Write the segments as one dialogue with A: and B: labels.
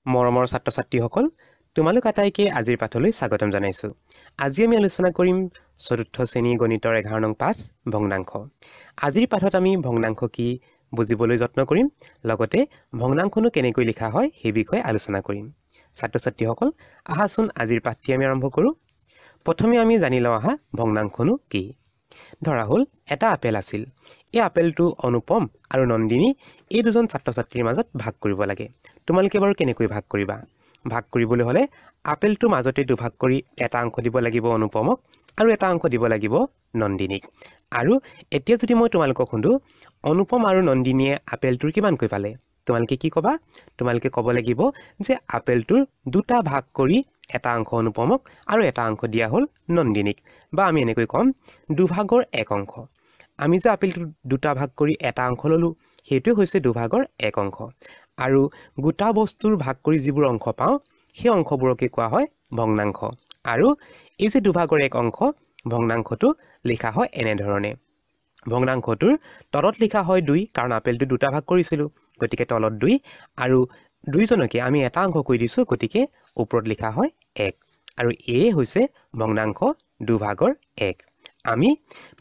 A: মৰমৰ ছাত্ৰ-ছাত্ৰীসকল তোমালোক আটাইকে আজিৰ পাঠলৈ স্বাগতম জনাইছো। আজি আমি আলোচনা কৰিম চতুৰ্থ শ্ৰেণী গণিতৰ 11 নং পাঠ ভগ্নাংশ। আজিৰ পাঠত আমি ভগ্নাংশ কি বুজিবলৈ যত্ন কৰিম, লগতে ভগ্নাংশনো কেনেকৈ লিখা হয় সেই বিষয়ে আলোচনা কৰিম। ছাত্ৰ-ছাত্ৰীসকল আহাচোন আজিৰ পাঠটি আমি আৰম্ভ কৰো। প্ৰথমে আমি জানি লওঁ আহা ভগ্নাংশনো কি। ধৰা হ'ল এটা আপেল আছিল। এই আপেলটো অনুপম আৰু নন্দিনী এই দুজন ছাত্ৰ-ছাত্ৰীৰ মাজত ভাগ কৰিব লাগে। তোমালোকে বাৰু কেনেকৈ ভাগ কৰিবা? ভাগ কৰিবলৈ হলে আপেলটো মাজতে দুভাগ কৰি এটা অংশ দিব লাগিব অনুপমক আৰু এটা অংশ দিব লাগিব নন্দিনীক। আৰু এতিয়া যদি মই তোমালোকক সুধো অনুপম আৰু নন্দিনীয়ে আপেলটোৰ কিমানকৈ পালে, তোমালোকে কি ক'বা? তোমালোকে ক'ব লাগিব যে আপেলটোৰ দুটা ভাগ কৰি এটা অংশ অনুপমক আৰু এটা অংশ দিয়া হ'ল নন্দিনীক, বা আমি এনেকৈ ক'ম দুভাগৰ এক অংশ। আমি যে আপেলটো দুটা ভাগ কৰি এটা অংশ ল'লো সেইটোৱে হৈছে দুভাগৰ এক অংশ। আৰু গোটা বস্তুৰ ভাগ কৰি যিবোৰ অংশ পাওঁ সেই অংশবোৰকে কোৱা হয় ভগ্নাংশ। আৰু এই যে দুভাগৰ এক অংশ ভগ্নাংশটো লিখা হয় এনেধৰণে। ভগ্নাংশটোৰ তলত লিখা হয় 2 কাৰণ আপেলটো দুটা ভাগ কৰিছিলোঁ, গতিকে তলত 2 আৰু দুইজনকে আমি এটা অংশ কৈ দিছোঁ, গতিকে ওপৰত লিখা হয় 1। আৰু এয়ে হৈছে ভগ্নাংশ দুভাগৰ 1। আমি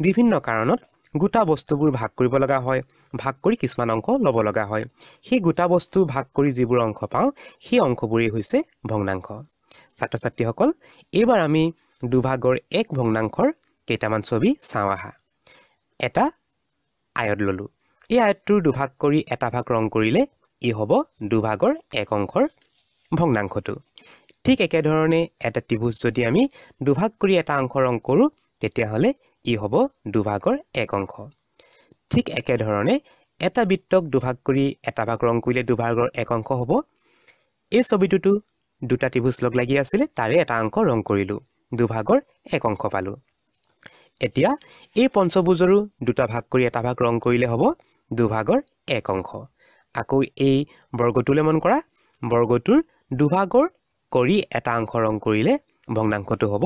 A: বিভিন্ন কাৰণত গোটা বস্তুবোৰ ভাগ কৰিব লগা হয়, ভাগ কৰি কিছুমান অংশ ল'ব লগা হয়। সেই গোটা বস্তু ভাগ কৰি যিবোৰ অংশ পাওঁ সেই অংশবোৰেই হৈছে ভগ্নাংশ। ছাত্ৰ-ছাত্ৰীসকল এইবাৰ আমি দুভাগৰ 1 ভগ্নাংশৰ কেইটামান ছবি চাওঁ আহা। এটা আয়ত ল'লো। এই আয়তটোৰ দুভাগ কৰি এটা ভাগ ৰং কৰিলে ই হ'ব দুভাগৰ 1 অংশৰ ভগ্নাংশটো। ঠিক একেধৰণে এটা ত্ৰিভুজ যদি আমি দুভাগ কৰি এটা অংশ ৰং কৰোঁ তেতিয়াহ'লে ই হ'ব দুভাগৰ 1 অংশ। ঠিক একেধৰণে এটা বৃত্তক দুভাগ কৰি এটা ভাগ ৰং কৰিলে দুভাগৰ 1 অংশ হ'ব। এই ছবিটোতো দুটা ত্ৰিভুজ লগ লাগি আছিলে, তাৰে এটা অংশ ৰং কৰিলোঁ, দুভাগৰ 1 অংশ পালোঁ। এতিয়া এই পঞ্চভুজৰো দুটা ভাগ কৰি এটা ভাগ ৰং কৰিলে হ'ব দুভাগৰ 1 অংশ। আকৌ এই বৰ্গটোলৈ মন কৰা, বৰ্গটোৰ দুভাগৰ কৰি এটা অংশ ৰং কৰিলে ভগ্নাংশটো হ'ব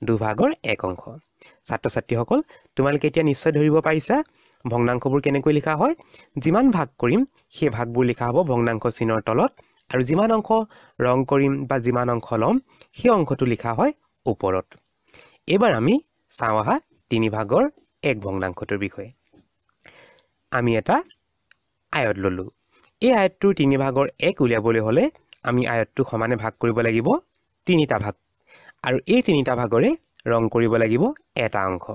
A: দুভাগৰ 1 অংশ। ছাত্ৰ-ছাত্ৰীসকল তোমালোকে এতিয়া নিশ্চয় ধৰিব পাৰিছা ভগ্নাংশবোৰ কেনেকৈ লিখা হয়। যিমান ভাগ কৰিম সেই ভাগবোৰ লিখা হ'ব ভগ্নাংশ চিহ্নৰ তলত, আৰু যিমান অংশ ৰং কৰিম বা যিমান অংশ ল'ম সেই অংশটো লিখা হয় ওপৰত। এইবাৰ আমি চাওঁ আহা 3 ভাগৰ 1 ভগ্নাংশটোৰ বিষয়ে। আমি এটা আয়ত ল'লোঁ। এই আয়তটোৰ 3 ভাগৰ 1 উলিয়াবলৈ হ'লে আমি আয়তটো সমানে ভাগ কৰিব লাগিব 3টা ভাগ, আৰু এই 3টা ভাগৰে ৰং কৰিব লাগিব এটা অংশ।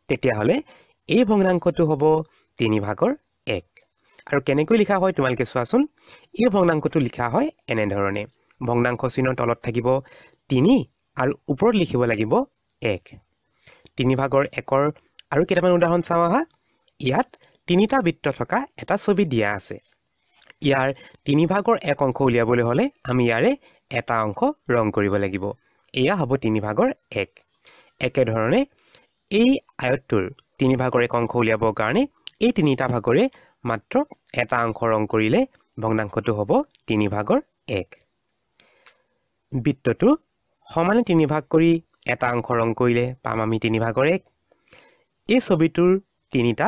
A: তেতিয়াহ'লে এই ভগ্নাংশটো হ'ব 3 ভাগৰ 1। আৰু কেনেকৈ লিখা হয় তোমালোকে চোৱাচোন। এই ভগ্নাংশটো লিখা হয় এনেধৰণে। ভগ্নাংশ চিহ্নৰ তলত থাকিব 3 আৰু ওপৰত লিখিব লাগিব 1। 3 ভাগৰ 1ৰ আৰু কেইটামান উদাহৰণ চাওঁ আহা। ইয়াত 3টা বৃত্ত থকা এটা ছবি দিয়া আছে। ইয়াৰ 3 ভাগৰ 1 অংশ উলিয়াবলৈ হ'লে আমি ইয়াৰে এটা অংশ ৰং কৰিব লাগিব। এয়া হ'ব 3 ভাগৰ 1। একেধৰণে এই আয়তটোৰ 3 ভাগৰ 1 অংশ উলিয়াবৰ কাৰণে এই 3টা ভাগৰে মাত্ৰ এটা অংশ ৰং কৰিলে ভগ্নাংশটো হ'ব 3 ভাগৰ 1। বৃত্তটো সমানে 3 ভাগ কৰি এটা অংশ ৰং কৰিলে পাম আমি 3 ভাগৰ 1। এই ছবিটোৰ 3টা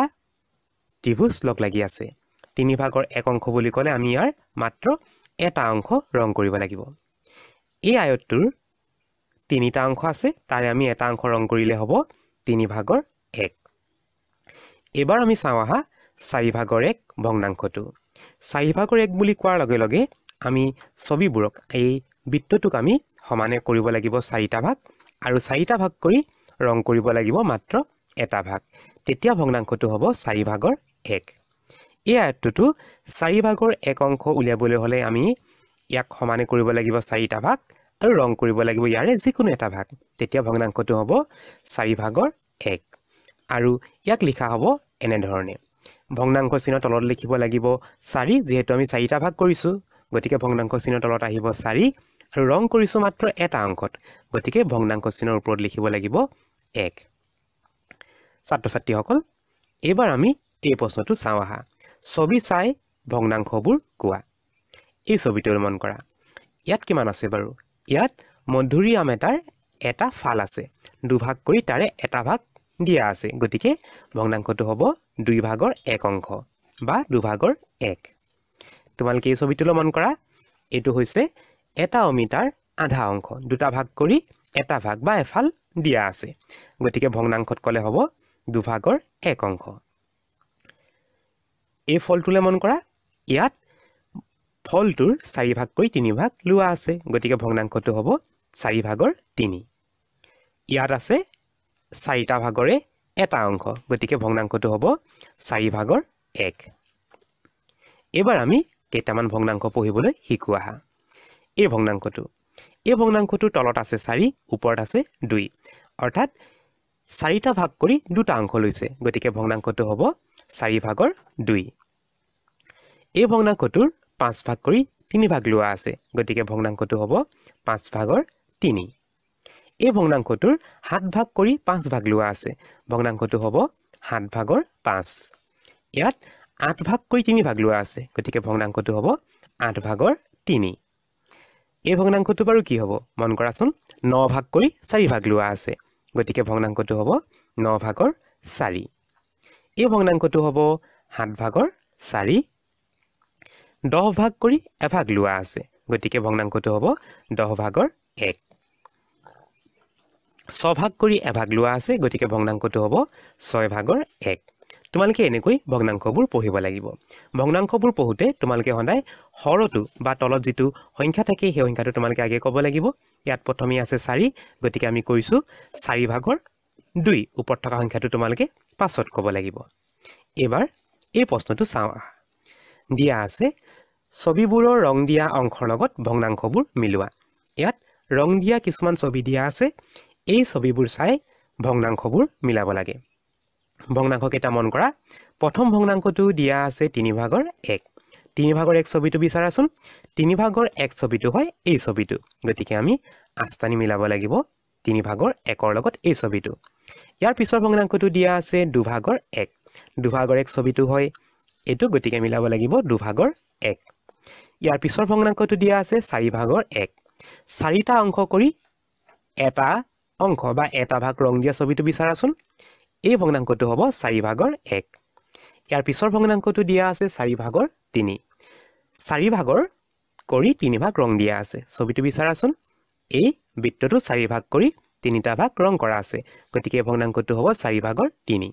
A: ত্ৰিভুজ লগ লাগি আছে। 3 ভাগৰ 1 অংশ বুলি ক'লে আমি ইয়াৰ মাত্ৰ এটা অংশ ৰং কৰিব লাগিব। এই আয়তটোৰ 3টা অংশ আছে, তাৰে আমি এটা অংশ ৰং কৰিলে হ'ব 3 ভাগৰ 1। এবাৰ আমি চাওঁ আহা 4 ভাগৰ 1 ভগ্নাংশটো। 4 ভাগৰ 1 বুলি কোৱাৰ লগে লগে আমি ছবিবোৰক এই বৃত্তটোক আমি সমানে কৰিব লাগিব 4টা ভাগ, আৰু 4টা ভাগ কৰি ৰং কৰিব লাগিব মাত্ৰ এটা ভাগ। তেতিয়া ভগ্নাংশটো হ'ব 4 ভাগৰ 1। এই আয়তটোতো 4 ভাগৰ 1 অংশ উলিয়াবলৈ হ'লে আমি ইয়াক সমানে কৰিব লাগিব 4টা ভাগ আৰু ৰং কৰিব লাগিব ইয়াৰে যিকোনো এটা ভাগ। তেতিয়া ভগ্নাংশটো হ'ব 4 ভাগৰ 1। আৰু ইয়াক লিখা হ'ব এনেধৰণে। ভগ্নাংশ চিহ্নৰ তলত লিখিব লাগিব 4, যিহেতু আমি 4টা ভাগ কৰিছোঁ, গতিকে ভগ্নাংশ চিহ্নৰ তলত আহিব 4, আৰু ৰং কৰিছোঁ মাত্ৰ এটা অংশত, গতিকে ভগ্নাংশ চিহ্নৰ ওপৰত লিখিব লাগিব 1। ছাত্ৰ-ছাত্ৰীসকল এইবাৰ আমি এই প্ৰশ্নটো চাওঁ আহা। ছবি চাই ভগ্নাংশবোৰ কোৱা। এই ছবিটোলৈ মন কৰা। ইয়াত কিমান আছে বাৰু? ইয়াত মধুৰি আম এটাৰ এটা ফাল আছে, দুভাগ কৰি তাৰে এটা ভাগ দিয়া আছে, গতিকে ভগ্নাংশটো হ'ব 2 ভাগৰ 1 অংশ বা 2 ভাগৰ 1। তোমালোকে এই ছবিটোলৈ মন কৰা। এইটো হৈছে এটা অমিতাৰ আধা অংশ দুটা ভাগ কৰি এটা ভাগ বা এফাল দিয়া আছে গতিকে ভগ্নাংশত ক'লে হ'ব 2 ভাগৰ 1 অংশ এই ফলটোলে মন কৰা ইয়াত ফলটোৰ 4 ভাগ কৰি 3 ভাগ লোৱা আছে গতিকে ভগ্নাংশটো হ'ব 4 ভাগৰ 3 ইয়াত আছে 4টা ভাগৰে এটা অংশ গতিকে ভগ্নাংশটো হ'ব 4 ভাগৰ 1 এবাৰ আমি কেইটামান ভগ্নাংশ পঢ়িবলৈ শিকো আহা এই ভগ্নাংশটোৰ তলত আছে 4 ওপৰত আছে 2 অৰ্থাৎ 4টা ভাগ কৰি দুটা অংশ লৈছে গতিকে ভগ্নাংশটো হ'ব 4 ভাগৰ 2 এই ভগ্নাংশটোৰ 5 ভাগ কৰি 3 ভাগ লোৱা আছে গতিকে ভগ্নাংশটো হ'ব 5 ভাগৰ 3 এই ভগ্নাংশটোৰ 7 ভাগ কৰি 5 ভাগ লোৱা আছে ভগ্নাংশটো হ'ব 7 ভাগৰ 5 ইয়াত 8 ভাগ কৰি 3 ভাগ লোৱা আছে গতিকে ভগ্নাংশটো হ'ব 8 ভাগৰ 3 এই ভগ্নাংশটো বাৰু কি হ'ব মন কৰাচোন 9 ভাগ কৰি 4 ভাগ লোৱা আছে গতিকে ভগ্নাংশটো হ'ব 9 ভাগৰ 4 এই ভগ্নাংশটো হ'ব 7 ভাগৰ 4 10 ভাগ কৰি এভাগ লোৱা আছে গতিকে ভগ্নাংশটো হ'ব 10 ভাগৰ 1 6 ভাগ কৰি এভাগ লোৱা আছে গতিকে ভগ্নাংশটো হ'ব 6 ভাগৰ 1 তোমালোকে এনেকৈ ভগ্নাংশবোৰ পঢ়িব লাগিব ভগ্নাংশবোৰ পঢ়োতে তোমালোকে সদায় হৰটো বা তলত যেটো সংখ্যা থাকে সেই সংখ্যাটো তোমালোকে আগে ক'ব লাগিব ইয়াত প্ৰথমে আছে 4 গতিকে আমি কৈছো 4 ভাগৰ 2 ওপৰত থকা সংখ্যাটো তোমালোকে পাছত ক'ব লাগিব এবাৰ এই প্ৰশ্নটো চাওঁ দিয়া আছে ছবিবোৰৰ ৰং দিয়া অংশৰ লগত ভগ্নাংশবোৰ মিলোৱা ইয়াত ৰং দিয়া কিছুমান ছবি দিয়া আছে এই ছবিবোৰ চাই ভগ্নাংশবোৰ মিলাব লাগে ভগ্নাংশ কেইটা মন কৰা প্ৰথম ভগ্নাংশটো দিয়া আছে 3 ভাগৰ 1 3 ভাগৰ 1 ছবিটো বিচাৰাচোন 3 ভাগৰ 1 ছবিটো হয় এই ছবিটো গতিকে আমি আস্তানি মিলাব লাগিব 3 ভাগৰ 1ৰ লগত এই ছবিটো ইয়াৰ পিছৰ ভগ্নাংশটো দিয়া আছে 2 ভাগৰ 1 2 ভাগৰ 1 ছবিটো হয় এটো গতিকে মিলাব লাগিব 2 ভাগৰ 1 ইয়াৰ পিছৰ ভগ্নাংশটো দিয়া আছে 4 ভাগৰ 1 4টা অংশ কৰি এটা অংশ বা এটা ভাগ ৰং দিয়া ছবিটো বিচাৰাচোন এই ভগ্নাংশটো হ'ব 4 ভাগৰ 1 ইয়াৰ পিছৰ ভগ্নাংশটো দিয়া আছে 4 ভাগৰ 3 4 ভাগৰ কৰি 3 ভাগ ৰং দিয়া আছে ছবিটো বিচাৰাচোন এই বৃত্তটো 4 ভাগ কৰি 3টা ভাগ ৰং কৰা আছে গতিকে ভগ্নাংশটো হ'ব 4 ভাগৰ 3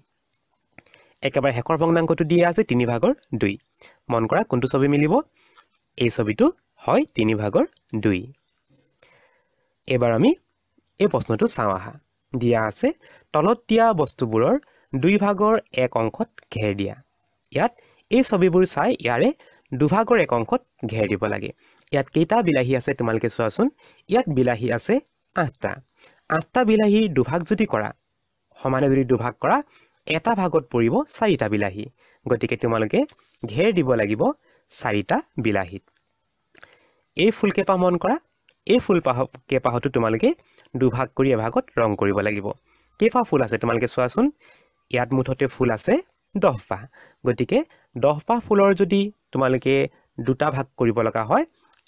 A: একেবাৰে শেষৰ ভগ্নাংশটো দিয়া আছে 3 ভাগৰ 2 মন কৰা কোনটো ছবি মিলিব এই ছবিটো হয় 3 ভাগৰ 2 এবাৰ আমি এই প্ৰশ্নটো চাওঁ আহা দিয়া আছে তলত দিয়া বস্তুবোৰৰ 2 ভাগৰ 1 অংশত ঘেৰ দিয়া ইয়াত এই ছবিবোৰ চাই ইয়াৰে 2 ভাগৰ 1 অংশত ঘেৰ দিব লাগে ইয়াত কেইটা বিলাহী আছে তোমালোকে চোৱাচোন ইয়াত বিলাহী আছে 8টা বিলাহীৰ দুভাগ যদি কৰা সমানে যদি দুভাগ কৰা এটা ভাগত পৰিব 4টা বিলাহী গতিকে তোমালোকে ঘেৰ দিব লাগিব 4টা বিলাহীত এই ফুল কেপা মন কৰা এই ফুল কেপাহটো তোমালোকে দুভাগ কৰি এভাগত ৰং কৰিব লাগিব কেপা ফুল আছে তোমালোকে চোৱাচোন ইয়াত মুঠতে ফুল আছে 10 পা গতিকে 10 পা ফুলৰ যদি তোমালোকে দুটা ভাগ কৰিব লগা হয়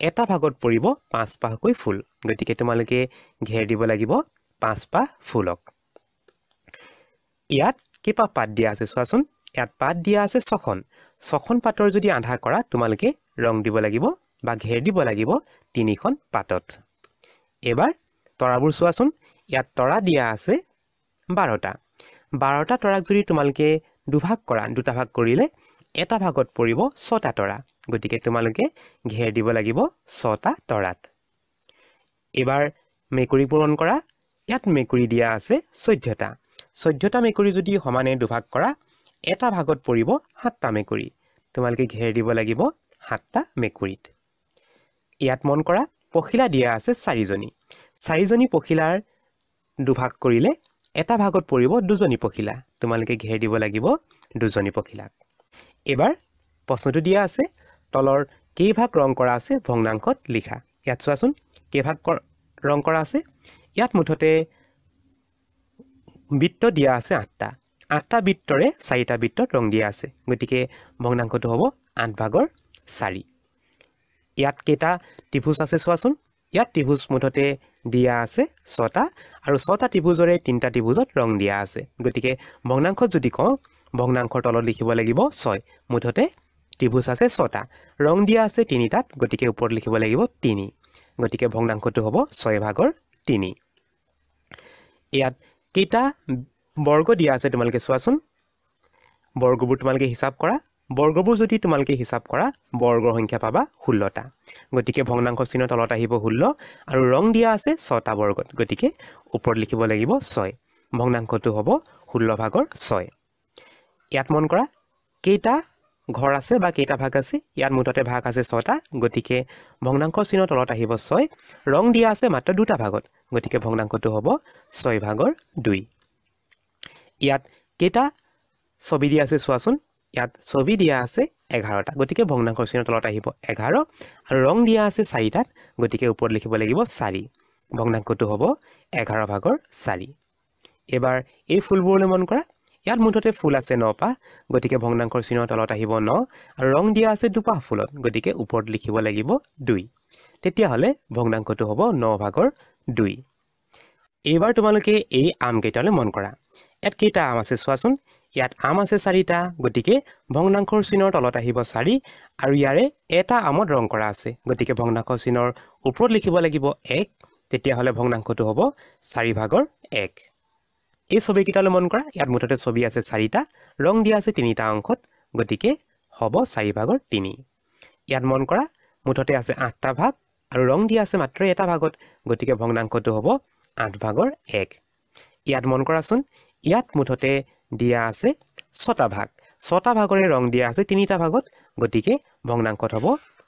A: এটা ভাগত পৰিব 5 পাকৈ ফুল গতিকে তোমালোকে ঘেৰ দিব লাগিব 5 পা ফুলক ইয়াত কেপা পাত দিয়া আছে চোৱাচোন ইয়াত পাত দিয়া আছে 6খন পাতৰ যদি আধা কৰা তোমালোকে ৰং দিব লাগিব বা ঘেৰ দিব লাগিব 3খন পাতত এবাৰ তৰাবোৰ চোৱাচোন ইয়াত তৰা দিয়া আছে 12টা তৰাক যদি তোমালোকে দুভাগ কৰা দুটা ভাগ কৰিলে এটা ভাগত পৰিব 6টা তৰা গতিকে তোমালোকে ঘেৰ দিব লাগিব 6টা তৰাত এবাৰ মেকুৰী পূৰণ কৰা ইয়াত মেকুৰী দিয়া আছে 14টা মেকুৰী যদি সমানে দুভাগ কৰা এটা ভাগত পৰিব 7টা মেকুৰী তোমালোকে ঘেৰ দিব লাগিব 7টা মেকুৰীত ইয়াত মন কৰা পখিলা দিয়া আছে 4জনী পখিলাৰ দুভাগ কৰিলে এটা ভাগত পৰিব 2জনী পখিলা তোমালোকে ঘেৰ দিব লাগিব 2জনী পখিলাক এবাৰ প্ৰশ্নটো দিয়া আছে তলৰ কেইভাগ ৰং কৰা আছে ভগ্নাংশত লিখা ইয়াত চোৱাচোন কেইভাগ ৰং কৰা আছে ইয়াত মুঠতে বৃত্ত দিয়া আছে 8টা বৃত্তৰে 4টা বৃত্তত ৰং দিয়া আছে গতিকে ভগ্নাংশটো হ'ব 8 ভাগৰ 4 ইয়াত কেইটা ত্ৰিভুজ আছে চোৱাচোন ইয়াত ত্ৰিভুজ মুঠতে দিয়া আছে 6টা আৰু 6টা ত্ৰিভুজৰে 3টা ত্ৰিভুজত ৰং দিয়া আছে গতিকে ভগ্নাংশত যদি কওঁ ভগ্নাংশৰ তলত লিখিব লাগিব 6 মুঠতে ত্ৰিভুজ আছে 6টা ৰং দিয়া আছে 3টাত গতিকে ওপৰত লিখিব লাগিব 3 গতিকে ভগ্নাংশটো হ'ব 6/3 ইয়াত কেইটা বৰ্গ দিয়া আছে তোমালোকে চোৱাচোন বৰ্গবোৰ তোমালোকে হিচাপ কৰা বৰ্গবোৰ যদি তোমালোকে হিচাপ কৰা বৰ্গৰ সংখ্যা পাবা 16টা গতিকে ভগ্নাংশ চিহ্ন তলত আহিব 16 আৰু ৰং দিয়া আছে 6টা বৰ্গত গতিকে ওপৰত লিখিব লাগিব 6 ভগ্নাংশটো হ'ব 16/6 ইয়াত মন কৰা কেইটা ঘৰ আছে বা কেইটা ভাগ আছে ইয়াত মুঠতে ভাগ আছে 6টা গতিকে ভগ্নাংশ চিহ্ন তলত আহিব 6 ৰং দিয়া আছে মাত্ৰ দুটা ভাগত গতিকে ভগ্নাংশটো হ'ব 6/2 ইয়াত কেইটা ছবি দিয়া আছে চোৱাচোন ইয়াত ছবি দিয়া আছে 11টা গতিকে ভগ্নাংশ চিহ্ন তলত আহিব 11 আৰু ৰং দিয়া আছে 4টাত গতিকে ওপৰত লিখিব লাগিব 4 ভগ্নাংশটো হ'ব 11/4 এবাৰ এই ফুলবোৰলৈ মন কৰা ইয়াত মুঠতে ফুল আছে 9পা গতিকে ভগ্নাংশৰ চিহ্ন তলত আহিব 9 আৰু ৰং দিয়া আছে দুপাহ ফুলত গতিকে ওপৰত লিখিব লাগিব 2 তেতিয়া হলে ভগ্নাংশটো হ'ব 9/2 এবাৰ তোমালোকে এই আম কেইটালৈ মন কৰা ইয়াত কেইটা আম আছে চোৱাচোন ইয়াত আম আছে 4টা গতিকে ভগ্নাংশৰ চিহ্নৰ তলত আহিব 4 আৰু ইয়াৰে এটা আমত ৰং কৰা আছে গতিকে ভগ্নাংশৰ চিহ্নৰ ওপৰত লিখিব লাগিব 1 তেতিয়া হলে ভগ্নাংশটো হ'ব 4/1 এই ছবি কেইটালৈ মন কৰা ইয়াত মুঠতে ছবি আছে 4টা ৰং দিয়া আছে 3টা অংশত গতিকে হ'ব 4/3 ইয়াত মন কৰা মুঠতে আছে 8টা ভাগ আৰু ৰং দিয়া আছে মাত্ৰ এটা ভাগত গতিকে ভগ্নাংশটো হ'ব 8/1 ইয়াত মন কৰাচোন ইয়াত মুঠতে দিয়া আছে 6টা ভাগ 6টা ভাগৰে ৰং দিয়া আছে 3টা ভাগত গতিকে ভগ্নাংশত হ'ব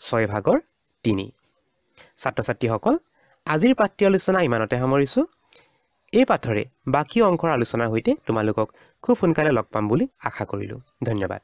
A: 6/3 ছাত্ৰ ছাত্ৰীসকল আজিৰ পাঠ্য আলোচনা ইমানতে সামৰিছো এই পাঠৰে বাকি অংকৰ আলোচনাৰ সৈতে তোমালোকক খুব সোনকালে লগ পাম বুলি আশা কৰিলো ধন্যবাদ